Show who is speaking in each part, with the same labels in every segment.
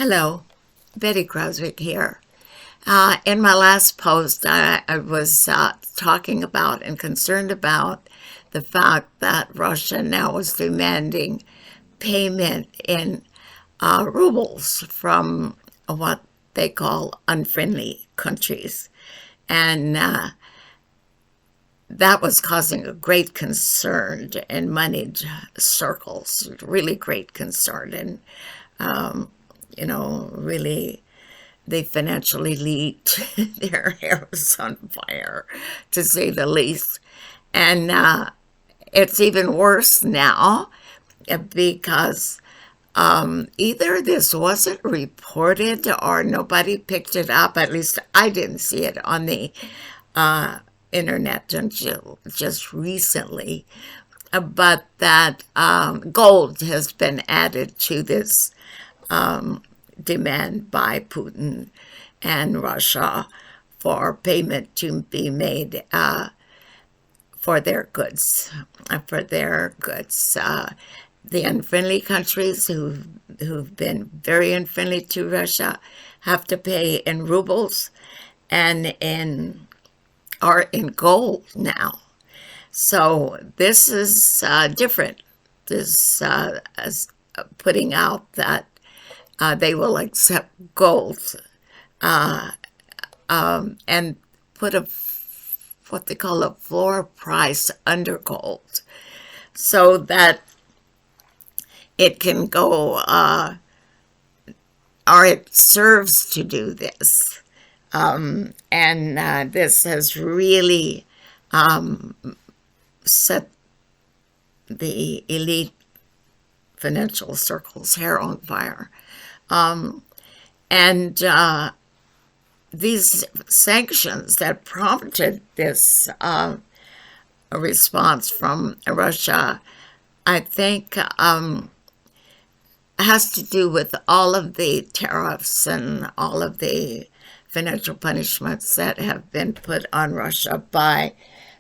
Speaker 1: Hello, Betty Croswick here. In my last post, I was talking about and concerned about the fact that Russia now was demanding payment in rubles from what they call unfriendly countries. And that was causing a great concern in moneyed circles, really great concern. And, really the financial elite, their hair was on fire, to say the least. And it's even worse now because either this wasn't reported or nobody picked it up. At least I didn't see it on the internet until just recently. But that gold has been added to this demand by Putin and Russia for payment to be made for their goods. The unfriendly countries who've been very unfriendly to Russia have to pay in rubles and are in gold now. So this is different. This is putting out that they will accept gold and put what they call a floor price under gold, so that it can go, or it serves to do this. And this has really set the elite financial circles' hair on fire. And these sanctions that prompted this response from Russia, I think, has to do with all of the tariffs and all of the financial punishments that have been put on Russia by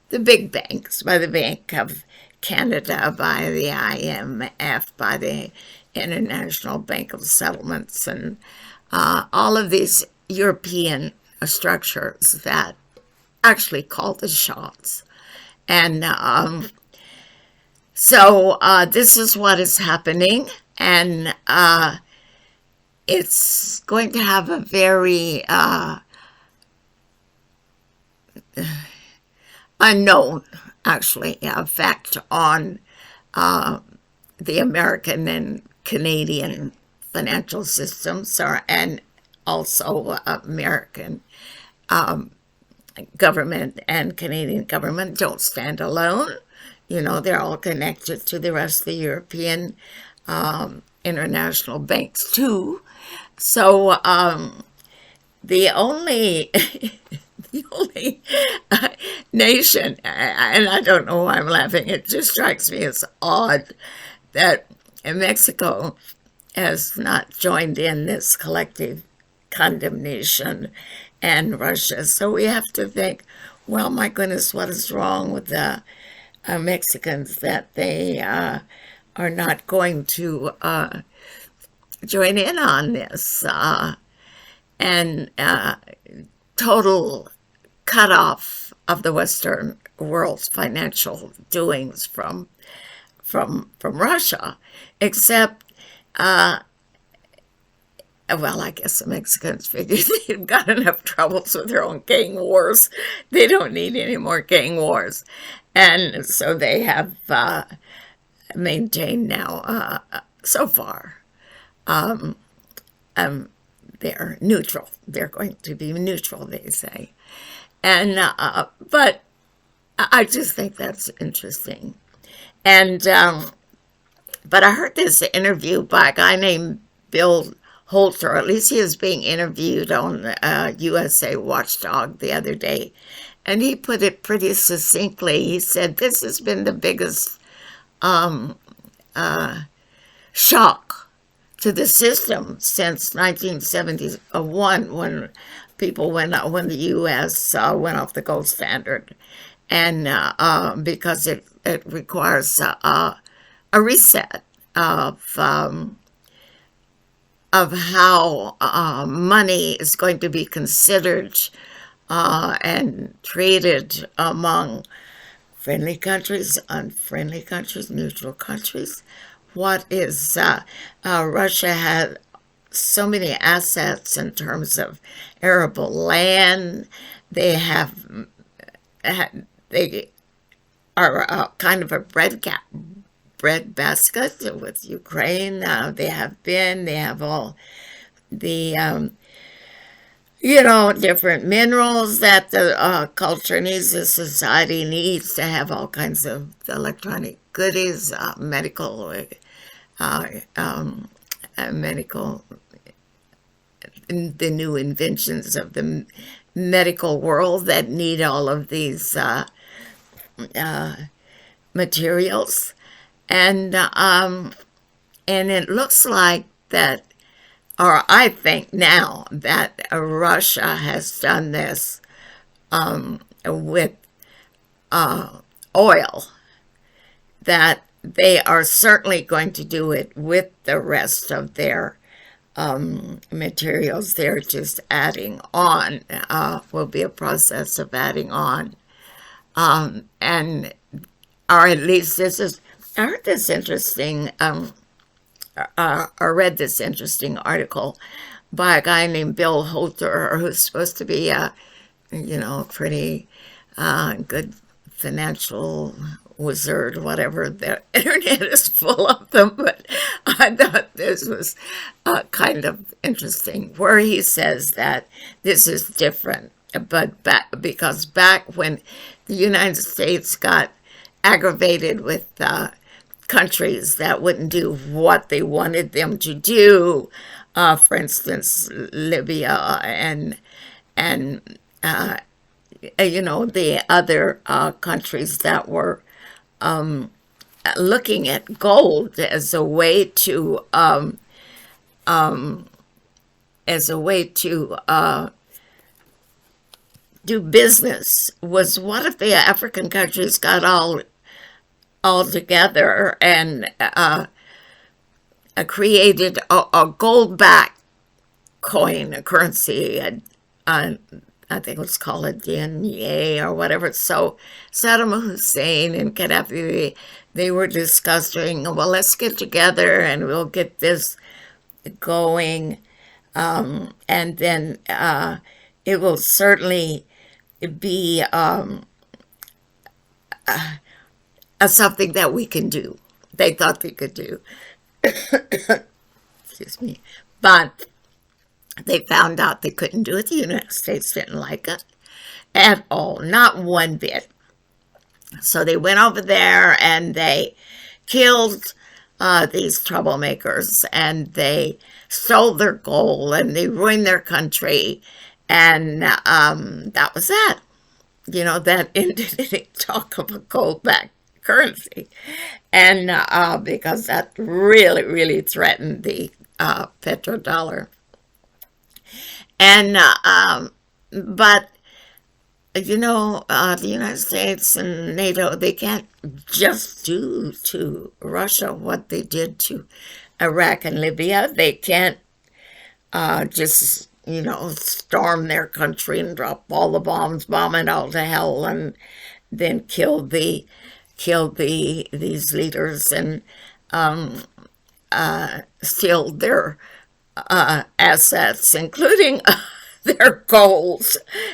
Speaker 1: the big banks, by the Bank of Canada, by the IMF, by the International Bank of Settlements, and all of these European structures that actually call the shots. And so this is what is happening, and it's going to have a very unknown, actually, effect on the American and Canadian financial systems, and also American government and Canadian government don't stand alone. They're all connected to the rest of the European international banks too. So the only the only nation, and I don't know why I'm laughing, it just strikes me as odd that Mexico has not joined in this collective condemnation, and Russia. So we have to think, well, my goodness, what is wrong with the Mexicans that they are not going to join in on this, and total cutoff of the Western world's financial doings from Russia, except, well, I guess the Mexicans figured they've got enough troubles with their own gang wars. They don't need any more gang wars. And so they have maintained now, so far, they're neutral. They're going to be neutral, they say. And but I just think that's interesting. And but I heard this interview by a guy named Bill Holter, or at least he was being interviewed on USA Watchdog the other day, and he put it pretty succinctly. He said this has been the biggest shock to the system since 1971, when the U.S. Went off the gold standard, and because it requires a reset of of how money is going to be considered and traded among friendly countries, unfriendly countries, neutral countries. What is Russia had so many assets in terms of arable land. They have they are kind of a bread basket with Ukraine. They have all the different minerals that the culture needs, the society needs to have all kinds of electronic goodies, medical, the new inventions of the medical world that need all of these materials, and it looks like that, or I think now that Russia has done this with oil, that they are certainly going to do it with the rest of their materials. They're just adding on, will be a process of adding on. And, or at least I heard this interesting, or read this interesting article by a guy named Bill Holter, who's supposed to be a, pretty good financial wizard, whatever. The internet is full of them, but I thought this was kind of interesting, where he says that this is different, but because back when the United States got aggravated with countries that wouldn't do what they wanted them to do, for instance, Libya and the other countries that were looking at gold as a way to do business, was what if the African countries got all together and created a gold-backed coin, a currency, I think let's call it denier or whatever. So Saddam Hussein and Gaddafi, they were discussing, well, let's get together and we'll get this going, and then it will certainly be something that we can do. They thought they could do. Excuse me. But they found out they couldn't do it. The United States didn't like it at all, not one bit. So they went over there and they killed these troublemakers, and they stole their gold, and they ruined their country, and that was that. That ended in talk of a gold-backed currency, and because that really, really threatened the petrodollar. And but the United States and NATO, they can't just do to Russia what they did to Iraq and Libya. They can't just storm their country and drop all the bombs, bomb it all to hell, and then kill these leaders and steal their assets, including their gold.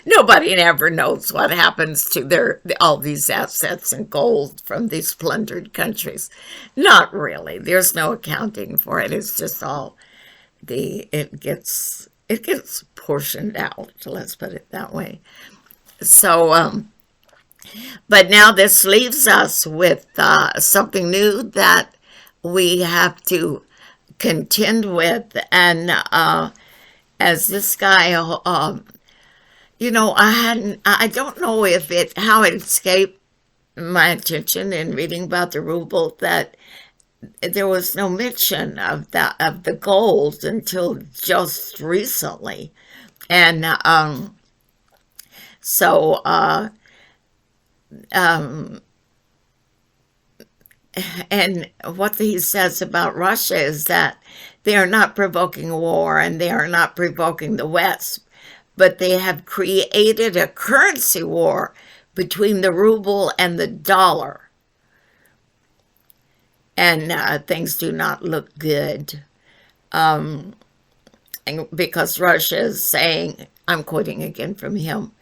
Speaker 1: Nobody ever knows what happens to all these assets and gold from these plundered countries. Not really. There's no accounting for it. It's just all it gets portioned out. Let's put it that way. So, but now this leaves us with something new that we have to contend with, and as this guy, I don't know how it escaped my attention in reading about the ruble, that there was no mention of the gold until just recently, and so and what he says about Russia is that they are not provoking war and they are not provoking the West, but they have created a currency war between the ruble and the dollar. And things do not look good. Because Russia is saying, I'm quoting again from him,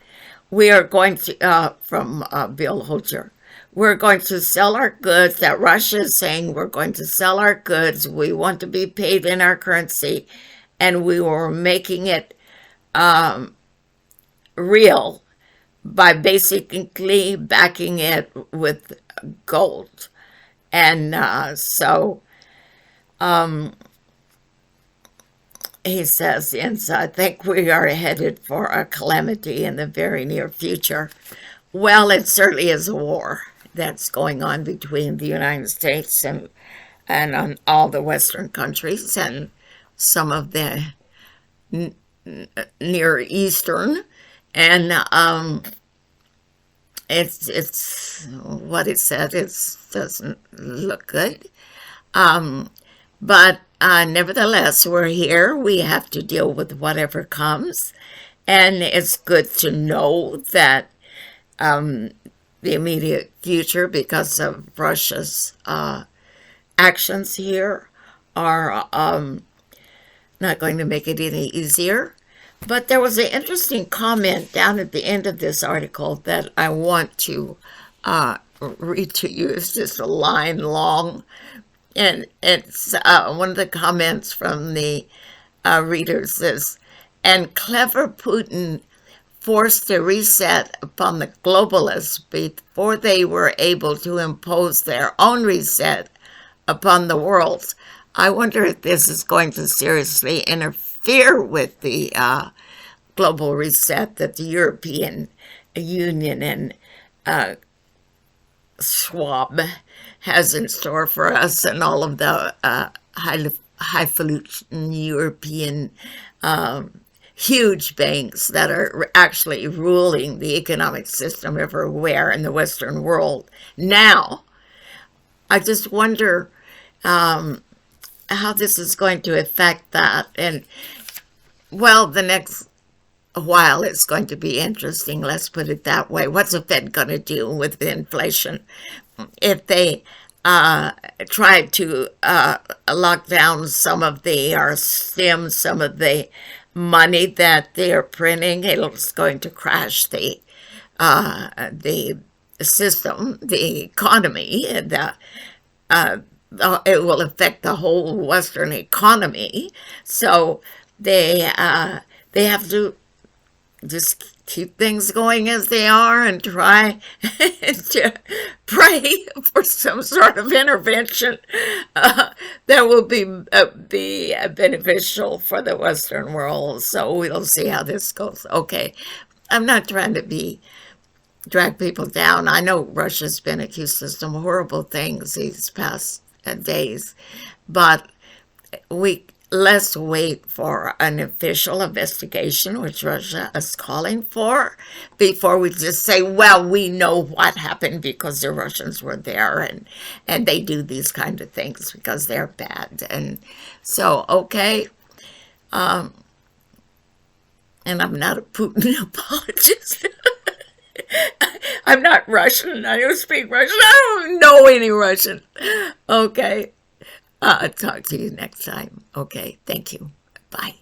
Speaker 1: we are going to, from Bill Holcher, we're going to sell our goods, that Russia is saying we're going to sell our goods, we want to be paid in our currency, and we were making it real by basically backing it with gold. And so he says, yes, I think we are headed for a calamity in the very near future. Well, it certainly is a war that's going on between the United States and all the Western countries and some of the Near Eastern. And it's what it said. It doesn't look good. But nevertheless, we're here. We have to deal with whatever comes. And it's good to know that the immediate future, because of Russia's actions here, are not going to make it any easier. But there was an interesting comment down at the end of this article that I want to read to you. It's just a line long. And it's one of the comments from the readers is, and clever Putin forced a reset upon the globalists before they were able to impose their own reset upon the world. I wonder if this is going to seriously interfere with the global reset that the European Union and Schwab has in store for us, and all of the highfalutin European huge banks that are actually ruling the economic system everywhere in the Western world now. I just wonder how this is going to affect that. And, well, the next while it's going to be interesting, let's put it that way. What's the Fed going to do with the inflation? If they try to lock down some of the, or stem some of the money that they're printing, it's going to crash the system, the economy. It will affect the whole Western economy. So they have to just keep things going as they are and try to pray for some sort of intervention that will be beneficial for the Western world. So we'll see how this goes. Okay, I'm not trying to drag people down. I know Russia's been accused of some horrible things these past days, but let's wait for an official investigation, which Russia is calling for, before we just say, well, we know what happened because the Russians were there and they do these kind of things because they're bad. And so, okay, and I'm not a Putin apologist. I'm not Russian. I don't speak Russian. I don't know any Russian. Okay. Talk to you next time. Okay, thank you. Bye.